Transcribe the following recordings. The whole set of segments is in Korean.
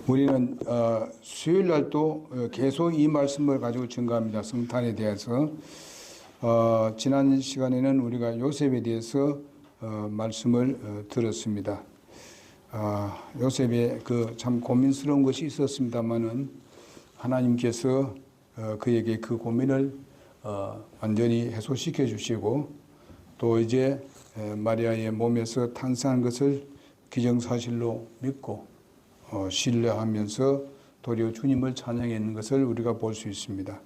우리는 수요일 날도 계속 이 말씀을 가지고 증거합니다. 성탄에 대해서. 지난 시간에는 우리가 요셉에 대해서 말씀을 들었습니다. 요셉의 그 참 고민스러운 것이 있었습니다만은 하나님께서 그에게 그 고민을 완전히 해소시켜 주시고 또 이제 마리아의 몸에서 탄생한 것을 기정사실로 믿고 신뢰하면서 도리어 주님을 찬양했는 것을 우리가 볼 수 있습니다.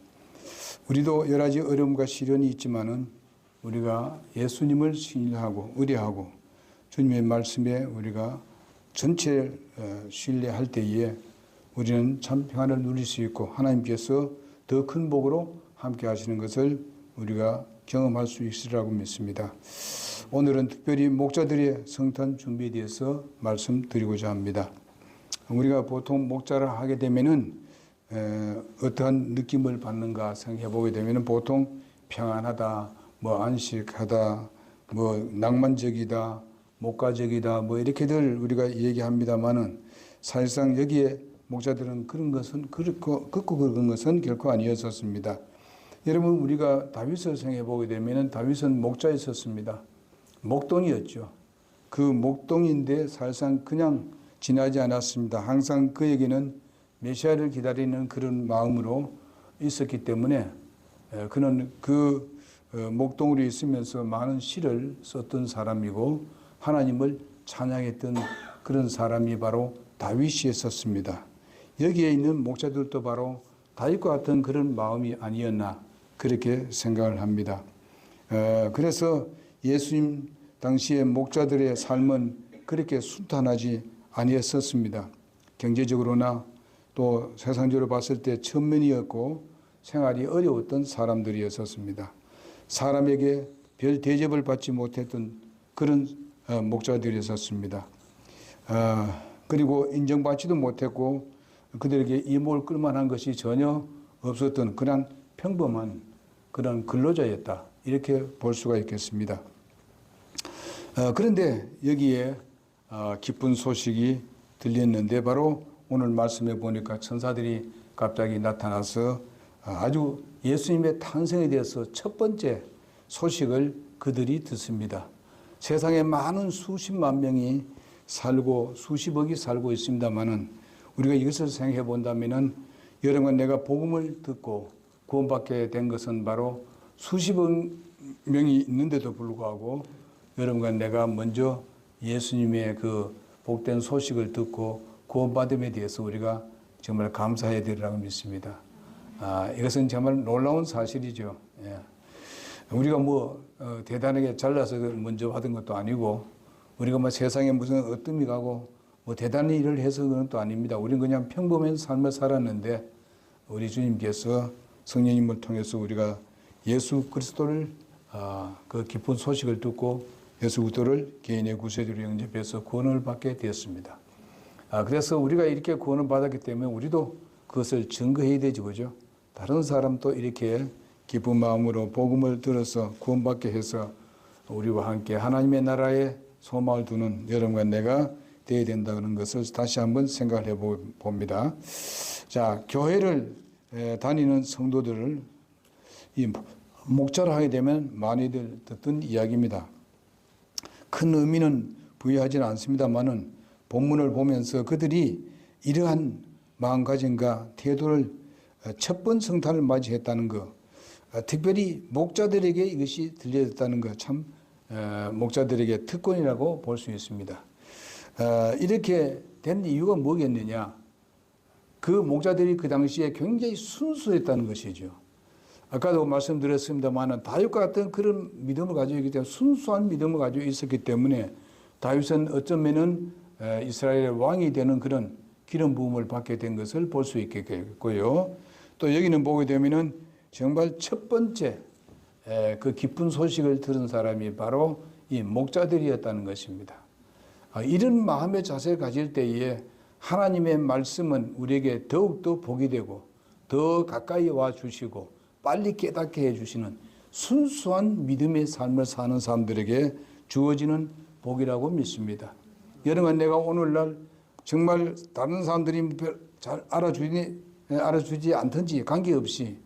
우리도 여러 가지 어려움과 시련이 있지만은 우리가 예수님을 신뢰하고 의뢰하고 주님의 말씀에 우리가 전체를 신뢰할 때에 우리는 참 평안을 누릴 수 있고 하나님께서 더 큰 복으로 함께 하시는 것을 우리가 경험할 수 있으리라고 믿습니다. 오늘은 특별히 목자들의 성탄 준비에 대해서 말씀드리고자 합니다. 우리가 보통 목자를 하게 되면은 어떠한 느낌을 받는가 생각해 보게 되면은 보통 평안하다, 뭐 안식하다, 뭐 낭만적이다, 목가적이다, 뭐 이렇게들 우리가 얘기합니다만은 사실상 여기에 목자들은 그런 것은 그렇고 그런 것은 결코 아니었었습니다. 여러분 우리가 다윗을 생각해 보게 되면은 다윗은 목자였었습니다. 목동이었죠. 그 목동인데 사실상 그냥 지나지 않았습니다. 항상 그에게는 메시아를 기다리는 그런 마음으로 있었기 때문에 그는 그 목동으로 있으면서 많은 시를 썼던 사람이고 하나님을 찬양했던 그런 사람이 바로 다윗이었습니다. 여기에 있는 목자들도 바로 다윗과 같은 그런 마음이 아니었나 그렇게 생각을 합니다. 그래서 예수님 당시의 목자들의 삶은 그렇게 순탄하지 아니었었습니다. 경제적으로나 또 세상적으로 봤을 때 천면이었고 생활이 어려웠던 사람들이었었습니다. 사람에게 별 대접을 받지 못했던 그런 목자들이었습니다. 그리고 인정받지도 못했고 그들에게 이목을 끌만한 것이 전혀 없었던 그냥 평범한 그런 근로자였다. 이렇게 볼 수가 있겠습니다. 그런데 여기에 기쁜 소식이 들렸는데 바로 오늘 말씀해 보니까 천사들이 갑자기 나타나서 아주 예수님의 탄생에 대해서 첫 번째 소식을 그들이 듣습니다. 세상에 많은 수십만 명이 살고 수십억이 살고 있습니다만은 우리가 이것을 생각해 본다면은 여러분 내가 복음을 듣고 구원받게 된 것은 바로 수십억 명이 있는데도 불구하고 여러분과 내가 먼저 예수님의 그 복된 소식을 듣고 구원받음에 대해서 우리가 정말 감사해야 되리라고 믿습니다. 이것은 정말 놀라운 사실이죠. 예. 우리가 뭐 대단하게 잘나서 먼저 받은 것도 아니고 우리가 뭐 세상에 무슨 어뜸이 가고 뭐 대단한 일을 해서 그런 것도 아닙니다. 우리는 그냥 평범한 삶을 살았는데 우리 주님께서 성령님을 통해서 우리가 예수 그리스도를 그 기쁜 소식을 듣고 예수 그리스도를 개인의 구세주로 영접해서 구원을 받게 되었습니다. 그래서 우리가 이렇게 구원을 받았기 때문에 우리도 그것을 증거해야 되죠, 그죠? 다른 사람도 이렇게 기쁜 마음으로 복음을 들어서 구원받게 해서 우리와 함께 하나님의 나라에 소망을 두는 여러분과 내가 되어야 된다는 것을 다시 한번 생각을 해 봅니다. 자, 교회를 다니는 성도들을 이 목자를 하게 되면 많이들 듣던 이야기입니다. 큰 의미는 부여하지는 않습니다만은 본문을 보면서 그들이 이러한 마음가짐과 태도를 첫 번 성탄을 맞이했다는 것, 특별히 목자들에게 이것이 들려졌다는 것, 참 목자들에게 특권이라고 볼 수 있습니다. 이렇게 된 이유가 뭐겠느냐? 그 목자들이 그 당시에 굉장히 순수했다는 것이죠. 아까도 말씀드렸습니다만 다윗과 같은 그런 믿음을 가지고 있기 때문에 순수한 믿음을 가지고 있었기 때문에 다윗은 어쩌면은 이스라엘의 왕이 되는 그런 기름 부음을 받게 된 것을 볼 수 있겠고요. 또 여기는 보게 되면은 정말 첫 번째 그 기쁜 소식을 들은 사람이 바로 이 목자들이었다는 것입니다. 이런 마음의 자세를 가질 때에 하나님의 말씀은 우리에게 더욱더 복이 되고 더 가까이 와 주시고 빨리 깨닫게 해주시는 순수한 믿음의 삶을 사는 사람들에게 주어지는 복이라고 믿습니다. 여러분 내가 오늘날 정말 다른 사람들이 잘 알아주지 않든지 관계없이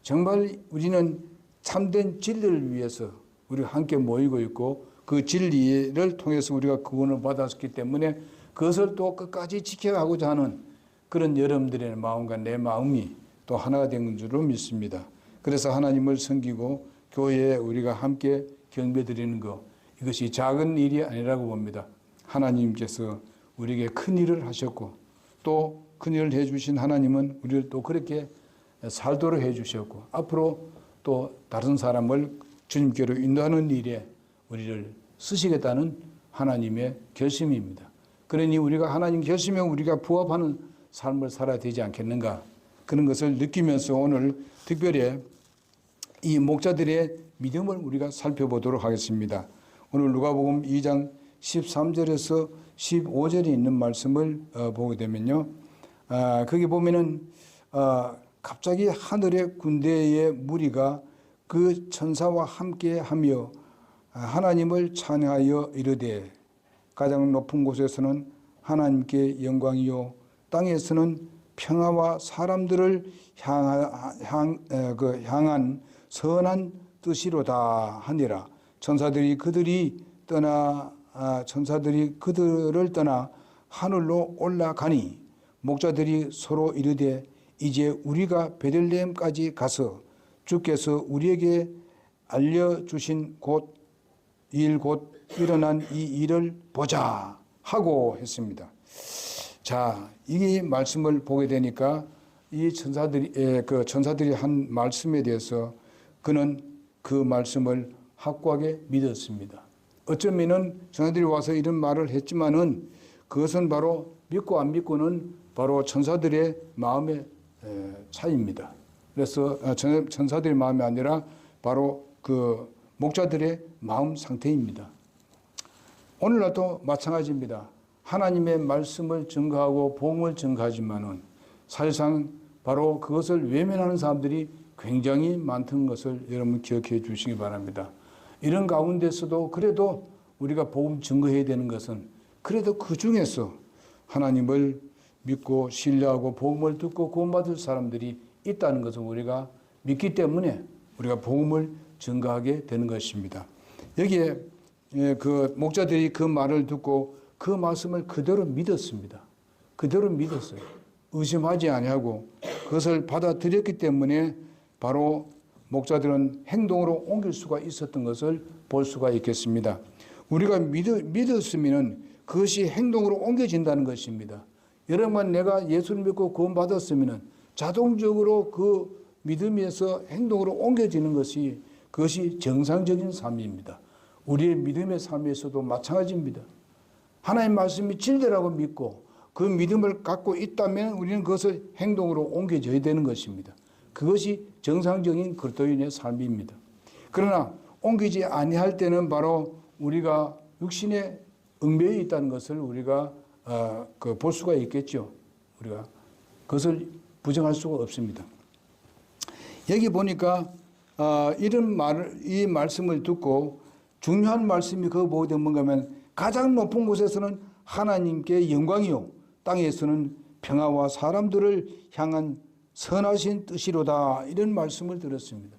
정말 우리는 참된 진리를 위해서 우리가 함께 모이고 있고 그 진리를 통해서 우리가 구원을 받았기 때문에 그것을 또 끝까지 지켜가고자 하는 그런 여러분들의 마음과 내 마음이 또 하나가 된 줄로 믿습니다. 그래서 하나님을 섬기고 교회에 우리가 함께 경배드리는 것, 이것이 작은 일이 아니라고 봅니다. 하나님께서 우리에게 큰 일을 하셨고 또 큰 일을 해주신 하나님은 우리를 또 그렇게 살도록 해주셨고 앞으로 또 다른 사람을 주님께로 인도하는 일에 우리를 쓰시겠다는 하나님의 결심입니다. 그러니 우리가 하나님 결심에 우리가 부합하는 삶을 살아야 되지 않겠는가, 그런 것을 느끼면서 오늘 특별히 이 목자들의 믿음을 우리가 살펴보도록 하겠습니다. 오늘 누가복음 2장 13절에서 15절에 있는 말씀을 보게 되면요, 거기 보면은 갑자기 하늘의 군대의 무리가 그 천사와 함께하며 하나님을 찬양하여 이르되 가장 높은 곳에서는 하나님께 영광이요 땅에서는 평화와 사람들을 향한 선한 뜻이로다 하니라. 천사들이 그들을 떠나 하늘로 올라가니 목자들이 서로 이르되 이제 우리가 베들레헴까지 가서 주께서 우리에게 알려주신 곧 일어난 이 일을 보자 하고 했습니다. 자, 이 말씀을 보게 되니까 이 천사들이 한 말씀에 대해서 그는 그 말씀을 확고하게 믿었습니다. 어쩌면은 천사들이 와서 이런 말을 했지만은 그것은 바로 믿고 안 믿고는 바로 천사들의 마음의 차이입니다. 그래서 천사들의 마음이 아니라 바로 그 목자들의 마음 상태입니다. 오늘날도 마찬가지입니다. 하나님의 말씀을 증거하고 복음을 증거하지만은 사실상 바로 그것을 외면하는 사람들이 굉장히 많다는 것을 여러분 기억해 주시기 바랍니다. 이런 가운데서도 그래도 우리가 복음 증거해야 되는 것은 그래도 그 중에서 하나님을 믿고 신뢰하고 복음을 듣고 구원받을 사람들이 있다는 것을 우리가 믿기 때문에 우리가 복음을 증거하게 되는 것입니다. 여기에 그 목자들이 그 말을 듣고 그 말씀을 그대로 믿었습니다. 그대로 믿었어요. 의심하지 아니하고 그것을 받아들였기 때문에 바로 목자들은 행동으로 옮길 수가 있었던 것을 볼 수가 있겠습니다. 우리가 믿었으면 그것이 행동으로 옮겨진다는 것입니다. 여러분, 내가 예수를 믿고 구원받았으면 자동적으로 그 믿음에서 행동으로 옮겨지는 것이 그것이 정상적인 삶입니다. 우리의 믿음의 삶에서도 마찬가지입니다. 하나님 말씀이 진리라고 믿고 그 믿음을 갖고 있다면 우리는 그것을 행동으로 옮겨져야 되는 것입니다. 그것이 정상적인 그리스도인의 삶입니다. 그러나 옮기지 아니할 때는 바로 우리가 육신에 얽매여 있다는 것을 우리가 볼 수가 있겠죠. 우리가 그것을 부정할 수가 없습니다. 여기 보니까 이 말씀을 듣고 중요한 말씀이 그거 보게 되면 뭔가 하면 가장 높은 곳에서는 하나님께 영광이요 땅에서는 평화와 사람들을 향한 선하신 뜻이로다, 이런 말씀을 들었습니다.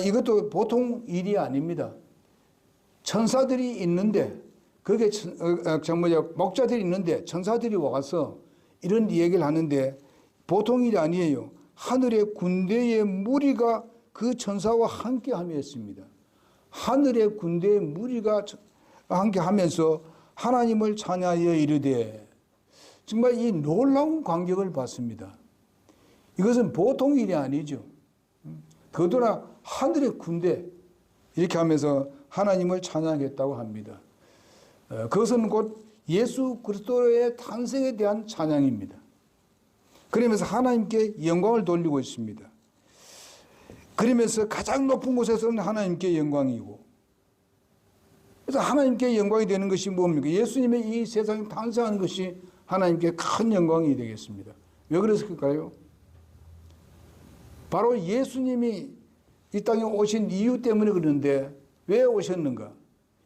이것도 보통 일이 아닙니다. 천사들이 있는데 그게 목자들이 있는데 천사들이 와서 이런 얘기를 하는데 보통 일이 아니에요. 하늘의 군대의 무리가 그 천사와 함께 하였습니다. 하늘의 군대의 무리가 함께 하면서 하나님을 찬양하여 이르되, 정말 이 놀라운 광경을 봤습니다. 이것은 보통 일이 아니죠. 더더나 하늘의 군대 이렇게 하면서 하나님을 찬양했다고 합니다. 그것은 곧 예수 그리스도의 탄생에 대한 찬양입니다. 그러면서 하나님께 영광을 돌리고 있습니다. 그러면서 가장 높은 곳에서는 하나님께 영광이고, 그래서 하나님께 영광이 되는 것이 뭡니까? 예수님의 이 세상에 탄생하는 것이 하나님께 큰 영광이 되겠습니다. 왜 그랬을까요? 바로 예수님이 이 땅에 오신 이유 때문에 그러는데, 왜 오셨는가?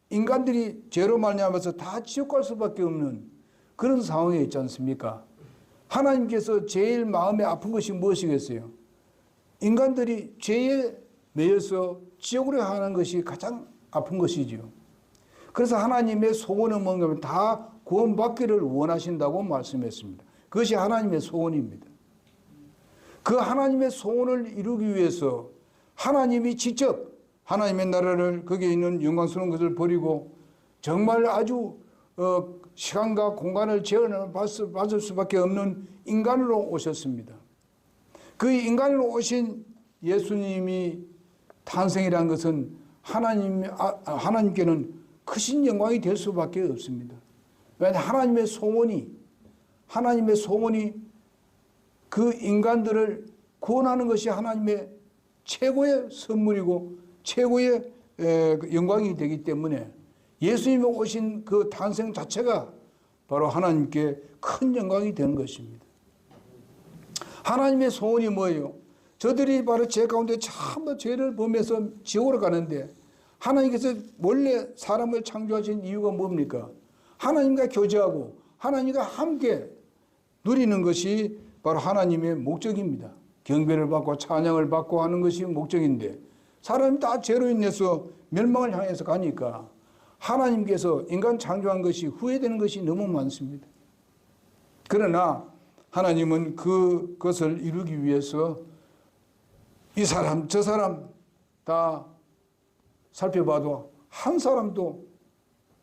인간들이 죄로 말미암아서 다 지옥 갈 수밖에 없는 그런 상황에 있지 않습니까? 하나님께서 제일 마음에 아픈 것이 무엇이겠어요? 인간들이 죄에 매여서 지옥으로 향하는 것이 가장 아픈 것이지요. 그래서 하나님의 소원은 뭔가 하면 다 구원받기를 원하신다고 말씀했습니다. 그것이 하나님의 소원입니다. 그 하나님의 소원을 이루기 위해서 하나님이 직접 하나님의 나라를 거기에 있는 영광스러운 것을 버리고 정말 아주 시간과 공간을 제한을 받을 수밖에 없는 인간으로 오셨습니다. 그 인간으로 오신 예수님이 탄생이라는 것은 하나님께는 크신 영광이 될 수밖에 없습니다. 왜냐하면 하나님의 소원이 그 인간들을 구원하는 것이 하나님의 최고의 선물이고 최고의 영광이 되기 때문에 예수님이 오신 그 탄생 자체가 바로 하나님께 큰 영광이 되는 것입니다. 하나님의 소원이 뭐예요? 저들이 바로 죄 가운데 참으로 죄를 범해서 지옥으로 가는데 하나님께서 원래 사람을 창조하신 이유가 뭡니까? 하나님과 교제하고 하나님과 함께 누리는 것이 바로 하나님의 목적입니다. 경배를 받고 찬양을 받고 하는 것이 목적인데 사람이 다 죄로 인해서 멸망을 향해서 가니까 하나님께서 인간 창조한 것이 후회되는 것이 너무 많습니다. 그러나 하나님은 그것을 이루기 위해서 이 사람 저 사람 다 살펴봐도 한 사람도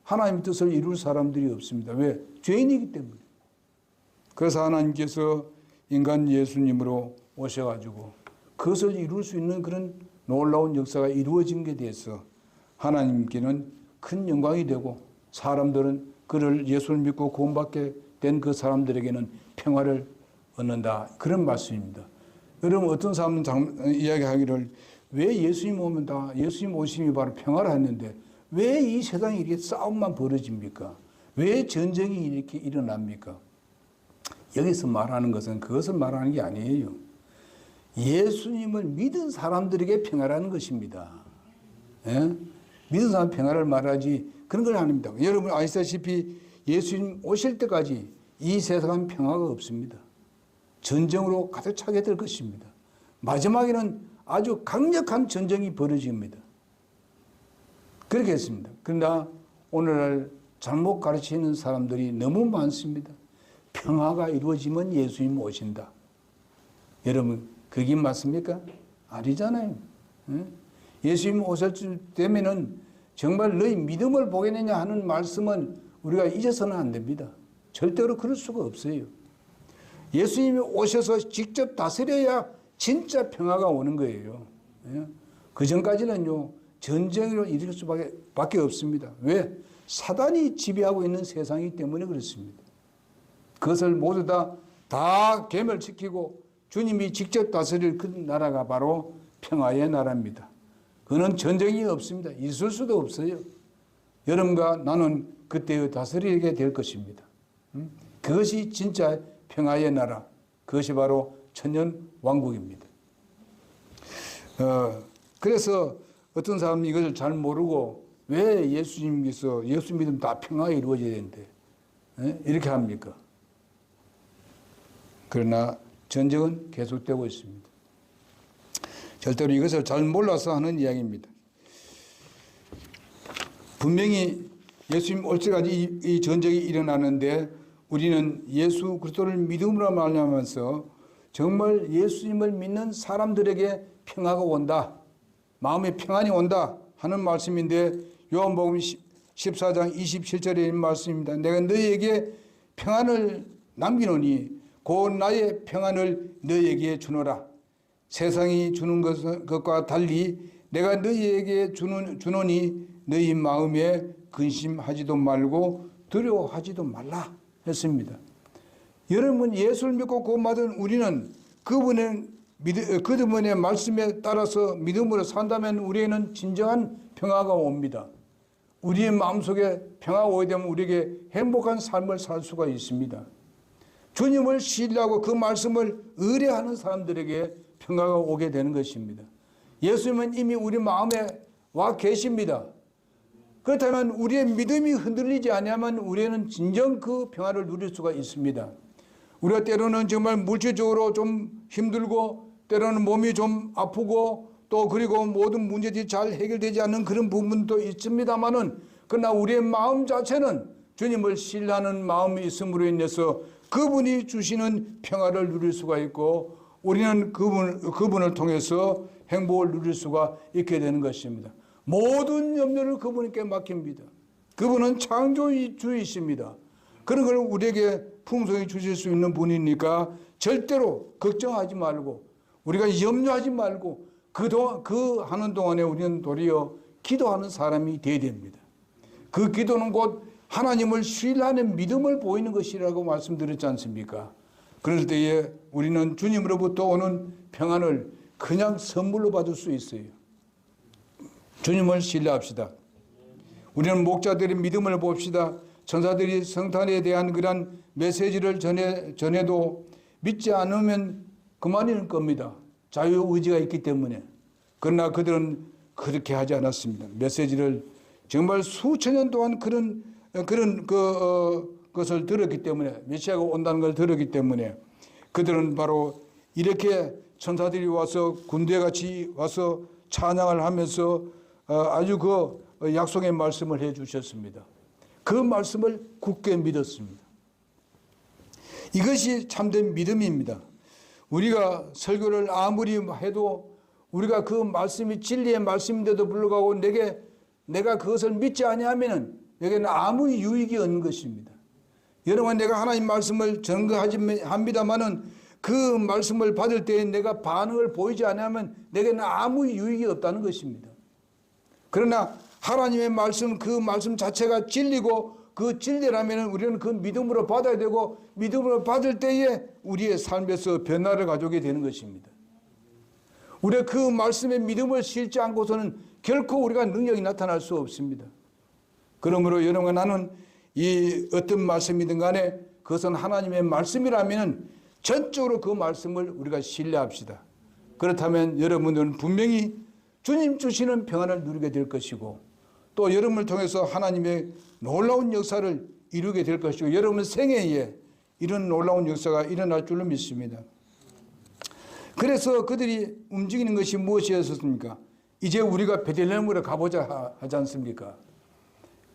하나님의 뜻을 이룰 사람들이 없습니다. 왜? 죄인이기 때문에. 그래서 하나님께서 인간 예수님으로 오셔가지고 그것을 이룰 수 있는 그런 놀라운 역사가 이루어진 게 돼서 하나님께는 큰 영광이 되고 사람들은 그를 예수를 믿고 구원받게 된 그 사람들에게는 평화를 얻는다. 그런 말씀입니다. 여러분 어떤 사람은 이야기하기를 왜 예수님 오면 다 예수님 오심이 바로 평화를 했는데 왜 이 세상에 이렇게 싸움만 벌어집니까? 왜 전쟁이 이렇게 일어납니까? 여기서 말하는 것은 그것을 말하는 게 아니에요. 예수님을 믿은 사람들에게 평화라는 것입니다. 예? 믿은 사람 평화를 말하지 그런 걸 아닙니다. 여러분 아시다시피 예수님 오실 때까지 이 세상은 평화가 없습니다. 전쟁으로 가득 차게 될 것입니다. 마지막에는 아주 강력한 전쟁이 벌어집니다. 그렇게 했습니다. 그러나 오늘날 잘못 가르치는 사람들이 너무 많습니다. 평화가 이루어지면 예수님 오신다. 여러분 그게 맞습니까? 아니잖아요. 예수님 오실 때면은 정말 너희 믿음을 보겠느냐 하는 말씀은 우리가 잊어서는 안 됩니다. 절대로 그럴 수가 없어요. 예수님이 오셔서 직접 다스려야 진짜 평화가 오는 거예요. 그 전까지는요 전쟁으로 일으킬 수밖에 없습니다. 왜? 사단이 지배하고 있는 세상이기 때문에 그렇습니다. 그것을 모두 다 괴멸시키고 주님이 직접 다스릴 그 나라가 바로 평화의 나라입니다. 그는 전쟁이 없습니다. 있을 수도 없어요. 여러분과 나는 그때의 다스리게 될 것입니다. 그것이 진짜 평화의 나라, 그것이 바로 천년 왕국입니다. 그래서 어떤 사람이 이것을 잘 모르고 왜 예수님께서 예수 믿으면 다 평화가 이루어져야 되는데 이렇게 합니까? 그러나 전쟁은 계속되고 있습니다. 절대로 이것을 잘 몰라서 하는 이야기입니다. 분명히 예수님 올 때까지 이 전쟁이 일어나는데 우리는 예수 그리스도를 믿음으로 말하면서 정말 예수님을 믿는 사람들에게 평화가 온다. 마음의 평안이 온다 하는 말씀인데 요한복음 14장 27절에 있는 말씀입니다. 내가 너희에게 평안을 남기노니 곧 나의 평안을 너희에게 주노라. 세상이 주는 것과 달리 내가 너희에게 주노니 너희 마음에 근심하지도 말고 두려워하지도 말라 했습니다. 여러분 예수를 믿고 구원받은 우리는 그분의 말씀에 따라서 믿음으로 산다면 우리에게는 진정한 평화가 옵니다. 우리의 마음속에 평화가 오게 되면 우리에게 행복한 삶을 살 수가 있습니다. 주님을 신뢰하고 그 말씀을 의뢰하는 사람들에게 평화가 오게 되는 것입니다. 예수님은 이미 우리 마음에 와 계십니다. 그렇다면 우리의 믿음이 흔들리지 않으면 우리는 진정 그 평안을 누릴 수가 있습니다. 우리가 때로는 정말 물질적으로 좀 힘들고 때로는 몸이 좀 아프고 또 그리고 모든 문제들이 잘 해결되지 않는 그런 부분도 있습니다만은 그러나 우리의 마음 자체는 주님을 신뢰하는 마음이 있음으로 인해서 그분이 주시는 평화를 누릴 수가 있고 우리는 그분을 통해서 행복을 누릴 수가 있게 되는 것입니다. 모든 염려를 그분께 맡깁니다. 그분은 창조주이십니다. 그런 걸 우리에게 풍성히 주실 수 있는 분이니까 절대로 걱정하지 말고 우리가 염려하지 말고 그 하는 동안에 우리는 도리어 기도하는 사람이 되어야 됩니다. 그 기도는 곧 하나님을 신뢰하는 믿음을 보이는 것이라고 말씀드렸지 않습니까? 그럴 때에 우리는 주님으로부터 오는 평안을 그냥 선물로 받을 수 있어요. 주님을 신뢰합시다. 우리는 목자들의 믿음을 봅시다. 천사들이 성탄에 대한 그런 메시지를 전해도 믿지 않으면 그만일 겁니다. 자유의지가 있기 때문에. 그러나 그들은 그렇게 하지 않았습니다. 메시지를 정말 수천 년 동안 그런 것을 들었기 때문에 메시아가 온다는 걸 들었기 때문에 그들은 바로 이렇게 천사들이 와서 군대같이 와서 찬양을 하면서 아주 그 약속의 말씀을 해 주셨습니다. 그 말씀을 굳게 믿었습니다. 이것이 참된 믿음입니다. 우리가 설교를 아무리 해도 우리가 그 말씀이 진리의 말씀인데도 불구하고 내가 그것을 믿지 아니하면은 여기는 아무 유익이 없는 것입니다. 여러분 내가 하나님 말씀을 전거합니다마는 그 말씀을 받을 때 내가 반응을 보이지 않으면 내게는 아무 유익이 없다는 것입니다. 그러나 하나님의 말씀 그 말씀 자체가 진리고 그 진리라면 우리는 그 믿음으로 받아야 되고 믿음으로 받을 때에 우리의 삶에서 변화를 가져오게 되는 것입니다. 우리가 그 말씀에 믿음을 실지 않고서는 결코 우리가 능력이 나타날 수 없습니다. 그러므로 여러분 나는 이 어떤 말씀이든 간에 그것은 하나님의 말씀이라면 전적으로 그 말씀을 우리가 신뢰합시다. 그렇다면 여러분들은 분명히 주님 주시는 평안을 누리게 될 것이고 또 여러분을 통해서 하나님의 놀라운 역사를 이루게 될 것이고 여러분 생애에 이런 놀라운 역사가 일어날 줄로 믿습니다. 그래서 그들이 움직이는 것이 무엇이었습니까? 이제 우리가 베들레헴으로 가보자 하지 않습니까?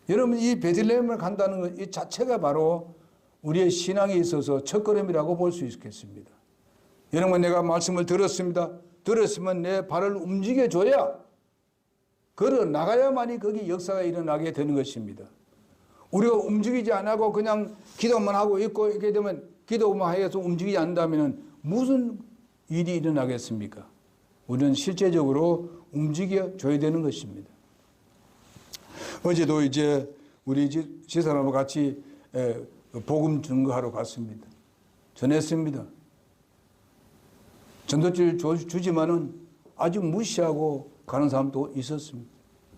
여러분 이 베들레헴을 간다는 것 이 자체가 바로 우리의 신앙에 있어서 첫걸음이라고 볼 수 있겠습니다. 여러분 내가 말씀을 들었습니다. 들었으면 내 발을 움직여줘야 걸어 나가야만이 거기 역사가 일어나게 되는 것입니다. 우리가 움직이지 않고 그냥 기도만 하고 있고 이렇게 되면 기도만 해서 움직이지 않는다면 무슨 일이 일어나겠습니까? 우리는 실제적으로 움직여줘야 되는 것입니다. 어제도 이제 우리 지사람과 같이 복음 증거하러 갔습니다. 전했습니다. 전도지를 주지만은 아주 무시하고 가는 사람도 있었습니다.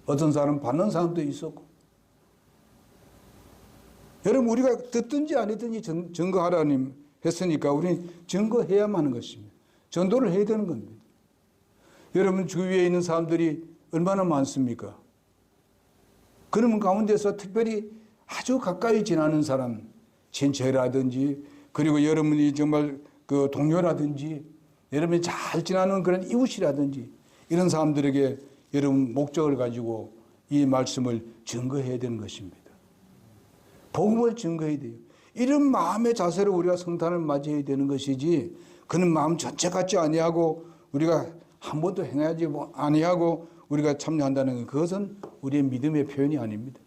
어떤 사람은 받는 사람도 있었고. 여러분 우리가 듣든지 안 듣든지 증거하라님 했으니까 우리는 증거해야만 하는 것입니다. 전도를 해야 되는 겁니다. 여러분 주위에 있는 사람들이 얼마나 많습니까? 그런 가운데서 특별히 아주 가까이 지나는 사람, 친척이라든지 그리고 여러분이 정말 그 동료라든지 여러분이 잘 지나는 그런 이웃이라든지 이런 사람들에게 여러분 목적을 가지고 이 말씀을 증거해야 되는 것입니다. 복음을 증거해야 돼요. 이런 마음의 자세로 우리가 성탄을 맞이해야 되는 것이지 그런 마음 전체 같지 아니하고 우리가 한 번도 행하지 아니하고 우리가 참여한다는 것 그것은 우리의 믿음의 표현이 아닙니다.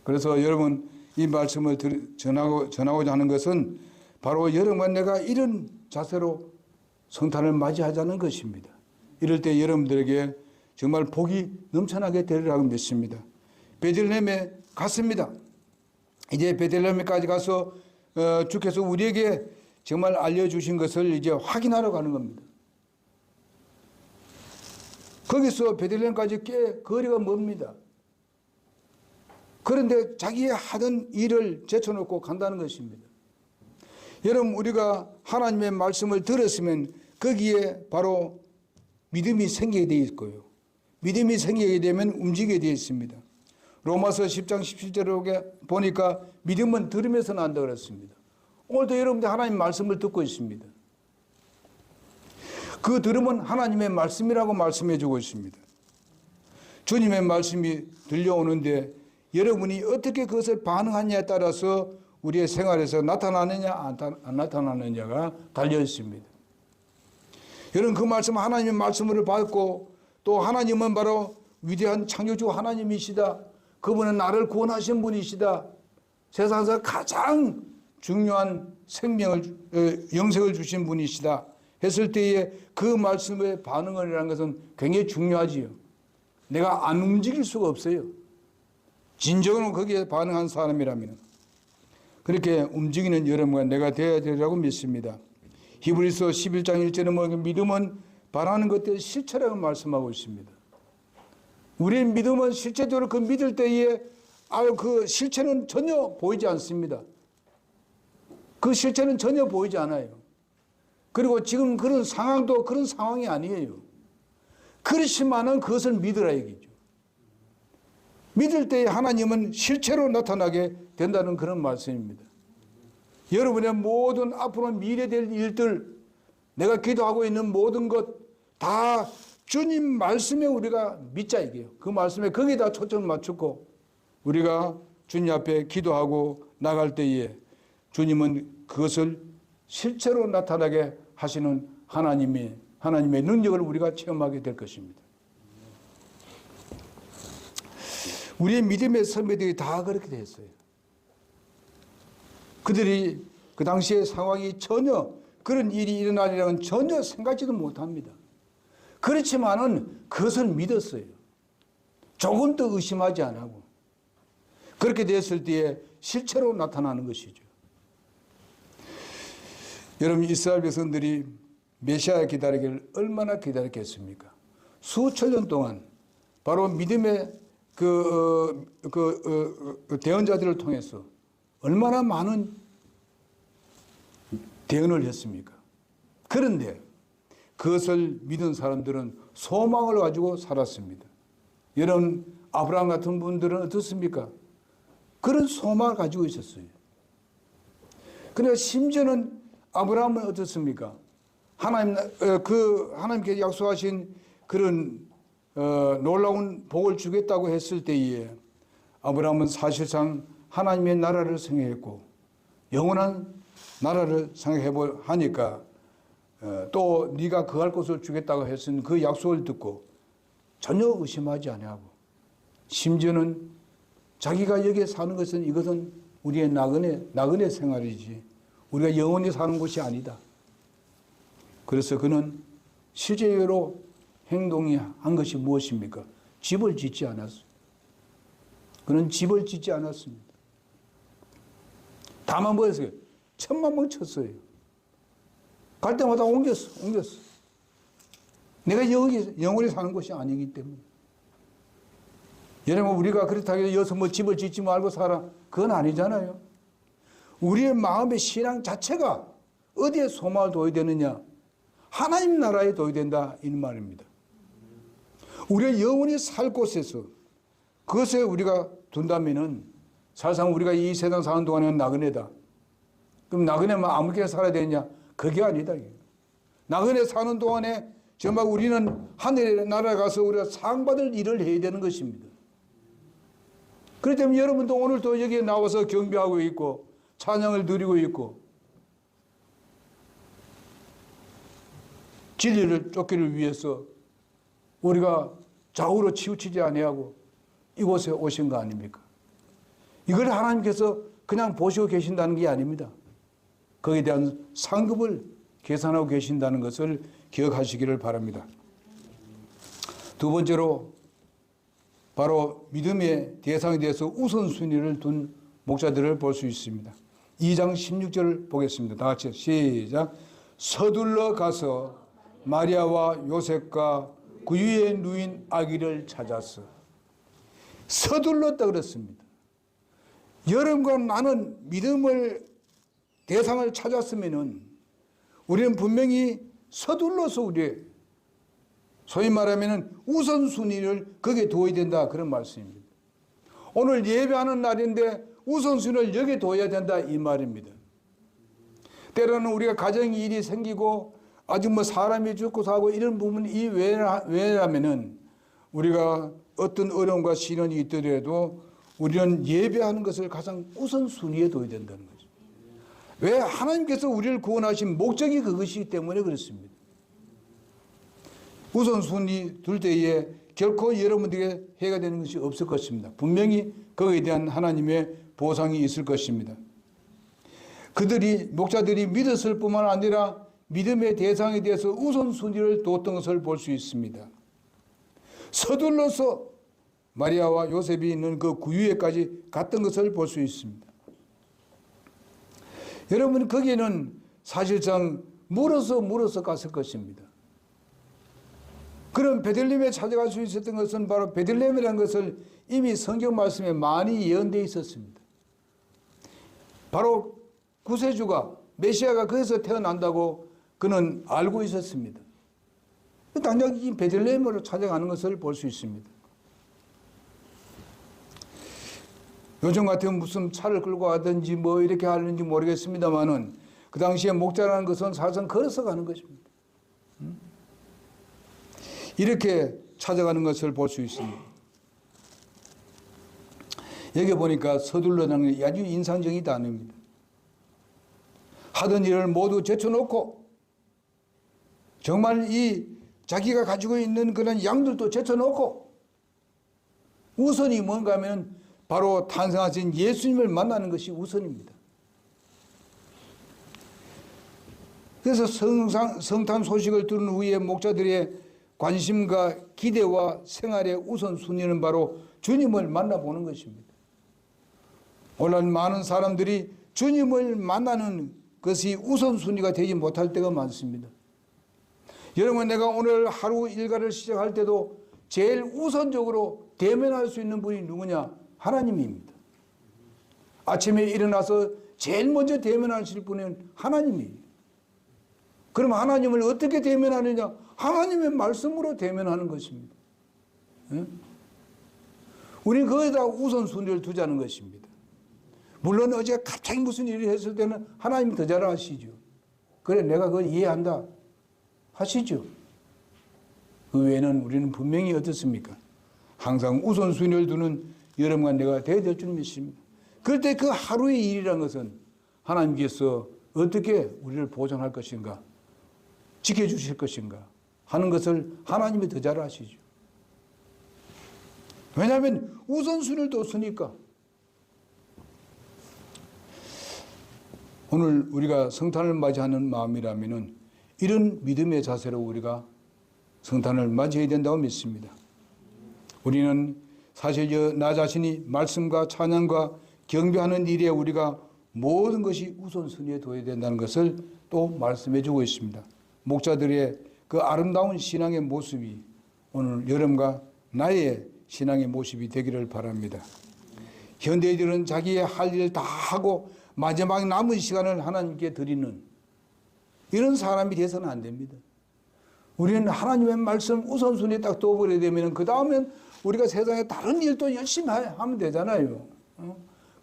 그래서 여러분 이 말씀을 전하고자 하는 것은 바로 여러분과 내가 이런 자세로 성탄을 맞이하자는 것입니다. 이럴 때 여러분들에게 정말 복이 넘쳐나게 되리라고 믿습니다. 베들레헴에 갔습니다. 이제 베들레헴까지 가서 주께서 우리에게 정말 알려주신 것을 이제 확인하러 가는 겁니다. 거기서 베들레헴까지 꽤 거리가 멉니다. 그런데 자기의 하던 일을 제쳐놓고 간다는 것입니다. 여러분 우리가 하나님의 말씀을 들었으면 거기에 바로 믿음이 생기게 되어 있고요. 믿음이 생기게 되면 움직이게 되어 있습니다. 로마서 10장 17절에 보니까 믿음은 들음에서 난다 그랬습니다. 오늘도 여러분들 하나님 말씀을 듣고 있습니다. 그 들음은 하나님의 말씀이라고 말씀해 주고 있습니다. 주님의 말씀이 들려오는데 여러분이 어떻게 그것을 반응하느냐에 따라서 우리의 생활에서 나타나느냐 안 나타나느냐가 달려 있습니다. 여러분 그 말씀 하나님의 말씀을 받고 또 하나님은 바로 위대한 창조주 하나님이시다. 그분은 나를 구원하신 분이시다. 세상에서 가장 중요한 생명을 영생을 주신 분이시다 했을 때에 그 말씀에 반응을 하는 것은 굉장히 중요하지요. 내가 안 움직일 수가 없어요. 진정으로 거기에 반응한 사람이라면 그렇게 움직이는 여러분과 내가 되어야 되리라고 믿습니다. 히브리서 11장 1절에 보면 믿음은 바라는 것들의 실체라고 말씀하고 있습니다. 우리의 믿음은 실제적으로 그 믿을 때에 그 실체는 전혀 보이지 않습니다. 그 실체는 전혀 보이지 않아요. 그리고 지금 그런 상황도 그런 상황이 아니에요. 그렇지만은 그것을 믿으라 얘기죠. 믿을 때에 하나님은 실체로 나타나게 된다는 그런 말씀입니다. 여러분의 모든 앞으로 미래될 일들, 내가 기도하고 있는 모든 것 다 주님 말씀에 우리가 믿자 이게요. 그 말씀에 거기다 초점을 맞추고 우리가 주님 앞에 기도하고 나갈 때에 주님은 그것을 실체로 나타나게 하시는 하나님의 능력을 우리가 체험하게 될 것입니다. 우리의 믿음의 선배들이 다 그렇게 됐어요. 그들이 그 당시의 상황이 전혀 그런 일이 일어나리라고는 전혀 생각지도 못합니다. 그렇지만은 그것을 믿었어요. 조금도 의심하지 않고. 그렇게 됐을 때에 실체로 나타나는 것이죠. 여러분 이스라엘 백성들이 메시아 기다리기를 얼마나 기다렸겠습니까? 수천 년 동안 바로 믿음의 대언자들을 통해서 얼마나 많은 대언을 했습니까? 그런데 그것을 믿은 사람들은 소망을 가지고 살았습니다. 여러분 아브라함 같은 분들은 어떻습니까? 그런 소망을 가지고 있었어요. 그러나 심지어는 아브라함은 어떻습니까? 하나님께 약속하신 그런 놀라운 복을 주겠다고 했을 때에 아브라함은 사실상 하나님의 나라를 생각했고 영원한 나라를 생각하니까 또 네가 거할 곳을 주겠다고 했은 그 약속을 듣고 전혀 의심하지 아니하고 심지어는 자기가 여기에 사는 것은 이것은 우리의 나그네 생활이지 우리가 영원히 사는 곳이 아니다. 그래서 그는 실제로 행동한 것이 무엇입니까? 집을 짓지 않았어요. 그는 집을 짓지 않았습니다. 다만 뭐였어요? 천만 번 쳤어요. 갈 때마다 옮겼어. 내가 여기 영원히 사는 곳이 아니기 때문에. 여러분 우리가 그렇다고 해서 여기서 뭐 집을 짓지 말고 살아. 그건 아니잖아요. 우리의 마음의 신앙 자체가 어디에 소망을 둬야 되느냐? 하나님 나라에 둬야 된다 이 말입니다. 우리가 영원히 살 곳에서 그것에 우리가 둔다면은 사실상 우리가 이 세상 사는 동안에는 나그네다. 그럼 나그네만 아무렇게나 살아야 되느냐? 그게 아니다. 나그네 사는 동안에 정말 우리는 하늘의 나라에 가서 우리가 상받을 일을 해야 되는 것입니다. 그렇기 때문에 여러분도 오늘도 여기에 나와서 경배하고 있고 찬양을 드리고 있고 진리를 쫓기를 위해서 우리가 좌우로 치우치지 아니하고 이곳에 오신 거 아닙니까? 이걸 하나님께서 그냥 보시고 계신다는 게 아닙니다. 거기에 대한 상급을 계산하고 계신다는 것을 기억하시기를 바랍니다. 두 번째로 바로 믿음의 대상에 대해서 우선순위를 둔 목자들을 볼 수 있습니다. 2장 16절을 보겠습니다. 다 같이 시작. 서둘러 가서 마리아와 요셉과 그 위에 누인 아기를 찾았어. 서둘렀다 그랬습니다. 여러분과 나는 믿음을 대상을 찾았으면은 우리는 분명히 서둘러서 우리의 소위 말하면은 우선순위를 거기에 두어야 된다 그런 말씀입니다. 오늘 예배하는 날인데 우선순위를 여기 둬야 된다 이 말입니다. 때로는 우리가 가정 일이 생기고 아직 뭐 사람이 죽고 사고 이런 부분이 왜냐면은 우리가 어떤 어려움과 시련이 있더라도 우리는 예배하는 것을 가장 우선순위에 둬야 된다는 거죠. 왜? 하나님께서 우리를 구원하신 목적이 그것이기 때문에 그렇습니다. 우선순위 둘 때에 결코 여러분들에게 해가 되는 것이 없을 것입니다. 분명히 거기에 대한 하나님의 보상이 있을 것입니다. 목자들이 믿었을 뿐만 아니라 믿음의 대상에 대해서 우선순위를 뒀던 것을 볼 수 있습니다. 서둘러서 마리아와 요셉이 있는 그 구유에까지 갔던 것을 볼 수 있습니다. 여러분, 거기에는 사실상 물어서 갔을 것입니다. 그럼 베들레헴에 찾아갈 수 있었던 것은 바로 베들레헴이라는 것을 이미 성경 말씀에 많이 예언되어 있었습니다. 바로 구세주가 메시아가 거기서 태어난다고 그는 알고 있었습니다. 당장 이 베들레헴으로 찾아가는 것을 볼 수 있습니다. 요즘 같으면 무슨 차를 끌고 가든지 뭐 이렇게 하는지 모르겠습니다만은 그 당시에 목자라는 것은 사실상 걸어서 가는 것입니다. 이렇게 찾아가는 것을 볼 수 있습니다. 여기 보니까 서둘러라는 게 아주 인상적인 단어입니다. 하던 일을 모두 제쳐놓고 정말 이 자기가 가지고 있는 그런 양들도 제쳐놓고 우선이 뭔가 하면 바로 탄생하신 예수님을 만나는 것이 우선입니다. 그래서 성탄 소식을 들은 후에 목자들의 관심과 기대와 생활의 우선순위는 바로 주님을 만나보는 것입니다. 오늘 많은 사람들이 주님을 만나는 것이 우선순위가 되지 못할 때가 많습니다. 여러분, 내가 오늘 하루 일과를 시작할 때도 제일 우선적으로 대면할 수 있는 분이 누구냐? 하나님입니다. 아침에 일어나서 제일 먼저 대면하실 분은 하나님이에요. 그럼 하나님을 어떻게 대면하느냐? 하나님의 말씀으로 대면하는 것입니다. 우리는 거기다 우선순위를 두자는 것입니다. 물론 어제 갑자기 무슨 일이 했을 때는 하나님이 더 잘 아시죠. 그래, 내가 그걸 이해한다 하시죠. 그 외에는 우리는 분명히 어떻습니까? 항상 우선순위를 두는 여러분과 내가 되어야 될 줄 믿습니다. 그럴 때 그 하루의 일이라는 것은 하나님께서 어떻게 우리를 보존할 것인가, 지켜주실 것인가 하는 것을 하나님이 더 잘 아시죠. 왜냐하면 우선순위를 뒀으니까. 오늘 우리가 성탄을 맞이하는 마음이라면 이런 믿음의 자세로 우리가 성탄을 맞이해야 된다고 믿습니다. 우리는 사실 나 자신이 말씀과 찬양과 경배하는 일에 우리가 모든 것이 우선순위에 둬야 된다는 것을 또 말씀해 주고 있습니다. 목자들의 그 아름다운 신앙의 모습이 오늘 여러분과 나의 신앙의 모습이 되기를 바랍니다. 현대인들은 자기의 할 일을 다 하고 마지막 남은 시간을 하나님께 드리는 이런 사람이 돼서는 안 됩니다. 우리는 하나님의 말씀 우선순위에 딱 둬버려야 되면 그 다음엔 우리가 세상에 다른 일도 열심히 하면 되잖아요.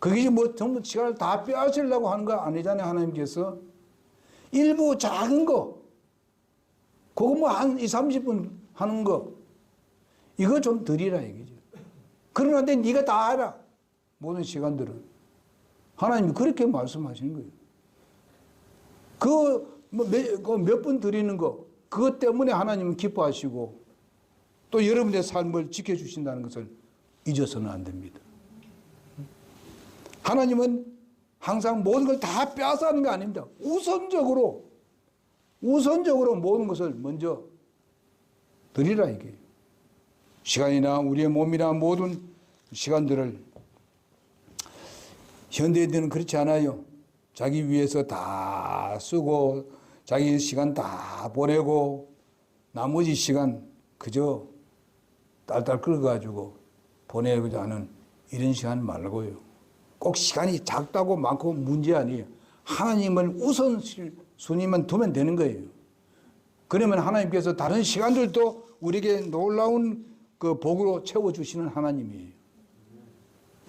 그게 뭐 전부 시간을 다 빼앗으려고 하는 거 아니잖아요. 하나님께서 일부 작은 거 그거 뭐 한 20-30분 하는 거 이거 좀 드리라 이거죠. 그러는데 네가 다 해라. 모든 시간들은 하나님이 그렇게 말씀하시는 거예요. 몇 분 드리는 거 그것 때문에 하나님은 기뻐하시고 또 여러분의 삶을 지켜주신다는 것을 잊어서는 안 됩니다. 하나님은 항상 모든 걸 다 빼앗아 하는 게 아닙니다. 우선적으로 모든 것을 먼저 드리라 이게. 시간이나 우리의 몸이나 모든 시간들을 현대인들은 그렇지 않아요. 자기 위해서 다 쓰고 자기 시간 다 보내고 나머지 시간 그저 딸딸 끌어가지고 보내고자 하는 이런 시간 말고요. 꼭 시간이 작다고 많고 문제 아니에요. 하나님을 우선순위만 두면 되는 거예요. 그러면 하나님께서 다른 시간들도 우리에게 놀라운 그 복으로 채워주시는 하나님이에요.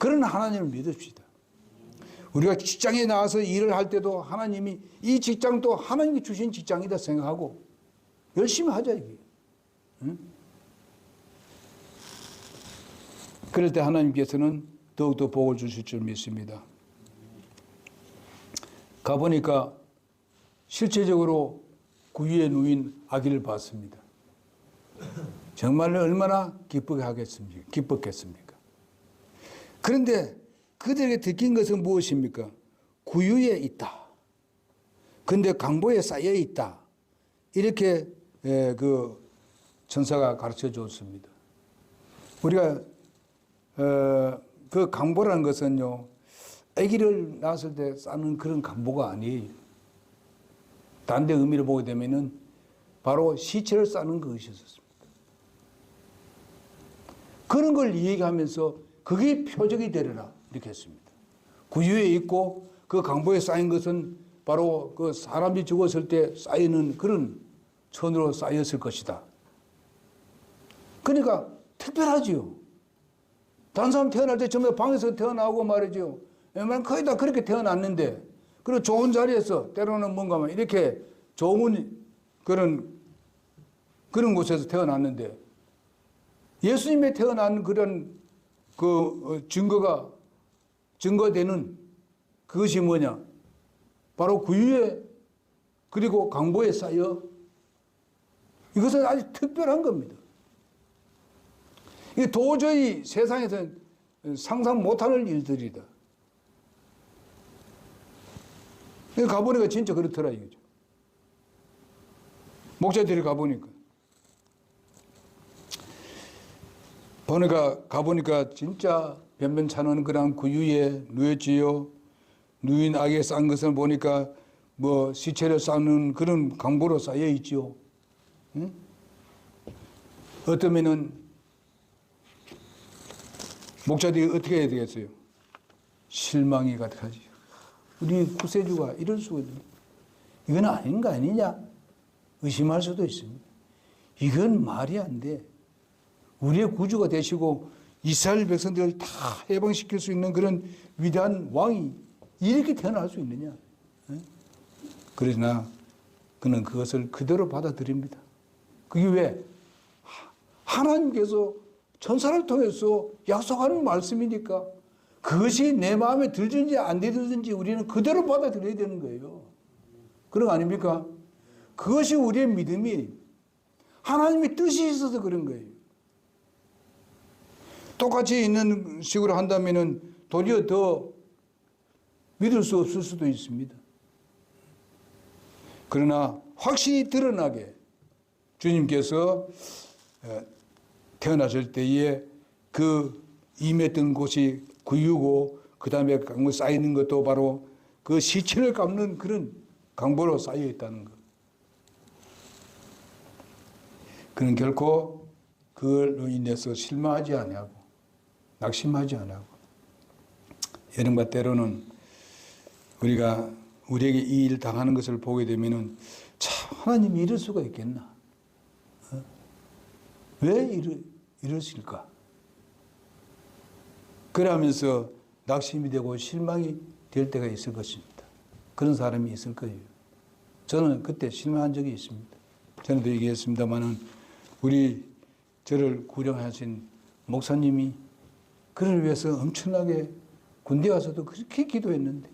그런 하나님을 믿읍시다. 우리가 직장에 나와서 일을 할 때도 하나님이 이 직장도 하나님이 주신 직장이다 생각하고 열심히 하자 이게. 응? 그럴 때 하나님께서는 더욱더 복을 주실 줄 믿습니다. 가보니까 실제적으로 구유에 누인 아기를 봤습니다. 정말로 얼마나 기뻤겠습니까? 그런데 그들에게 들킨 것은 무엇입니까? 구유에 있다. 근데 강보에 쌓여 있다. 이렇게 그 천사가 가르쳐 줬습니다. 우리가 그 강보라는 것은요, 아기를 낳았을 때 쌓는 그런 강보가 아니에요. 다른 데 의미를 보게 되면은 바로 시체를 쌓는 것이었습니다. 그런 걸 이야기하면서 그게 표적이 되리라 이렇게 했습니다. 구유에 있고 그 강보에 쌓인 것은 바로 그 사람이 죽었을 때 쌓이는 그런 천으로 쌓였을 것이다. 그러니까 특별하지요. 다른 사람 태어날 때 전부 방에서 태어나고 말이죠. 웬만하면 거의 다 그렇게 태어났는데, 그리고 좋은 자리에서 때로는 뭔가 이렇게 좋은 그런 곳에서 태어났는데, 예수님의 태어난 그런 그 증거되는 그것이 뭐냐? 바로 구유에 그리고 강보에 쌓여 이것은 아주 특별한 겁니다. 이게 도저히 세상에서는 상상 못하는 일들이다. 가보니까 진짜 그렇더라 이거죠. 목자들이 가보니까 가보니까 진짜 변변찮은 그런 구유에 누였지요. 누인 악에 쌓은 것을 보니까 뭐 시체를 쌓는 그런 강보로 쌓여 있지요. 응? 어떠면은 목자들이 어떻게 해야 되겠어요? 실망이 가득하지. 우리 구세주가 이럴 수가 있나? 이건 아닌 거 아니냐? 의심할 수도 있습니다. 이건 말이 안 돼. 우리의 구주가 되시고 이스라엘 백성들을 다 해방시킬 수 있는 그런 위대한 왕이 이렇게 태어날 수 있느냐? 그러나 그는 그것을 그대로 받아들입니다. 그게 왜? 하나님께서 천사를 통해서 약속하는 말씀이니까 그것이 내 마음에 들든지 안 들든지 우리는 그대로 받아들여야 되는 거예요. 그런 거 아닙니까? 그것이 우리의 믿음이 하나님의 뜻이 있어서 그런 거예요. 똑같이 있는 식으로 한다면은 도리어 더 믿을 수 없을 수도 있습니다. 그러나 확실히 드러나게 주님께서 태어나실 때에 그 임했던 곳이 구유고 그 다음에 강보 쌓이는 것도 바로 그 시체를 깎는 그런 강보로 쌓여 있다는 것. 그는 결코 그걸로 인해서 실망하지 아니하고 낙심하지 아니하고, 여러분과 때로는 우리가 우리에게 이 일을 당하는 것을 보게 되면은 참 하나님이 이럴 수가 있겠나? 왜 이러실까? 그러면서 낙심이 되고 실망이 될 때가 있을 것입니다. 그런 사람이 있을 거예요. 저는 그때 실망한 적이 있습니다. 전에도 얘기했습니다마는 저를 구령하신 목사님이 그를 위해서 엄청나게 군대 가서도 그렇게 기도했는데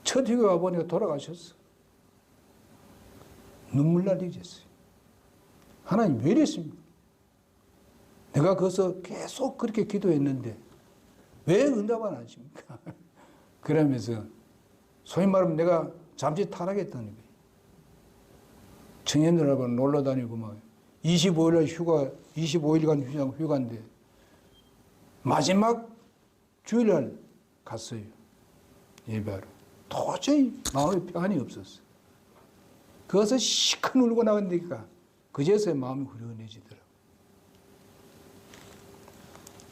첫 휴가 가보니까 돌아가셨어. 눈물 나리게 했어요. 하나님 왜 이랬습니까? 내가 거기서 계속 그렇게 기도했는데 왜 응답 안 하십니까? 그러면서 소위 말하면 내가 잠시 타락했다는 거예요. 청년들하고 놀러 다니고 막 25일간 휴가인데 마지막 주일날 갔어요. 예배하러. 도저히 마음에 평안이 없었어. 거기서 시큰 울고 나간다니까 그제서야 마음이 후련해지더라고.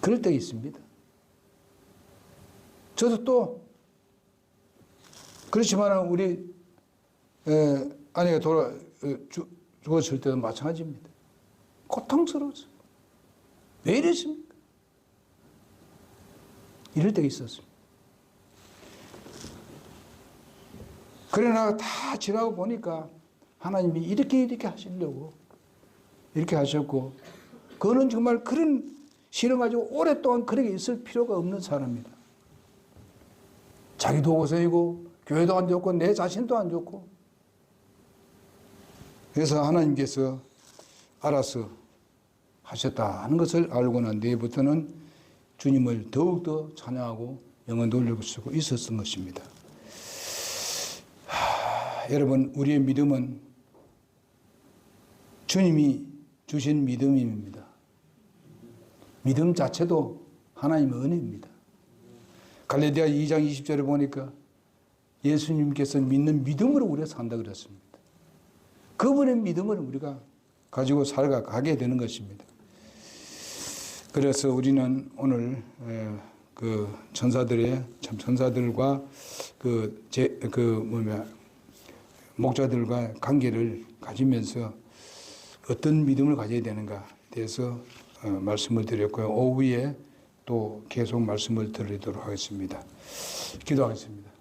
그럴 때가 있습니다. 저도 또 그렇지만 우리 아내가 죽었을 때도 마찬가지입니다. 고통스러웠어요. 왜 이랬습니까? 이럴 때가 있었습니다. 그러나 다 지나고 보니까 하나님이 이렇게 하시려고 이렇게 하셨고, 그거는 정말 그런 신을 가지고 오랫동안 그렇게 있을 필요가 없는 사람입니다. 자기도 고생이고 교회도 안 좋고 내 자신도 안 좋고, 그래서 하나님께서 알아서 하셨다 하는 것을 알고 난 뒤부터는 주님을 더욱더 찬양하고 영원히 올리고 있었던 것입니다. 여러분, 우리의 믿음은 주님이 주신 믿음입니다. 믿음 자체도 하나님의 은혜입니다. 갈라디아 2장 20절에 보니까 예수님께서 믿는 믿음으로 우리가 산다 그랬습니다. 그분의 믿음을 우리가 가지고 살아가게 되는 것입니다. 그래서 우리는 오늘 그 천사들의 참 천사들과 목자들과 관계를 가지면서 어떤 믿음을 가져야 되는가에 대해서 말씀을 드렸고요. 오후에 또 계속 말씀을 드리도록 하겠습니다. 기도하겠습니다.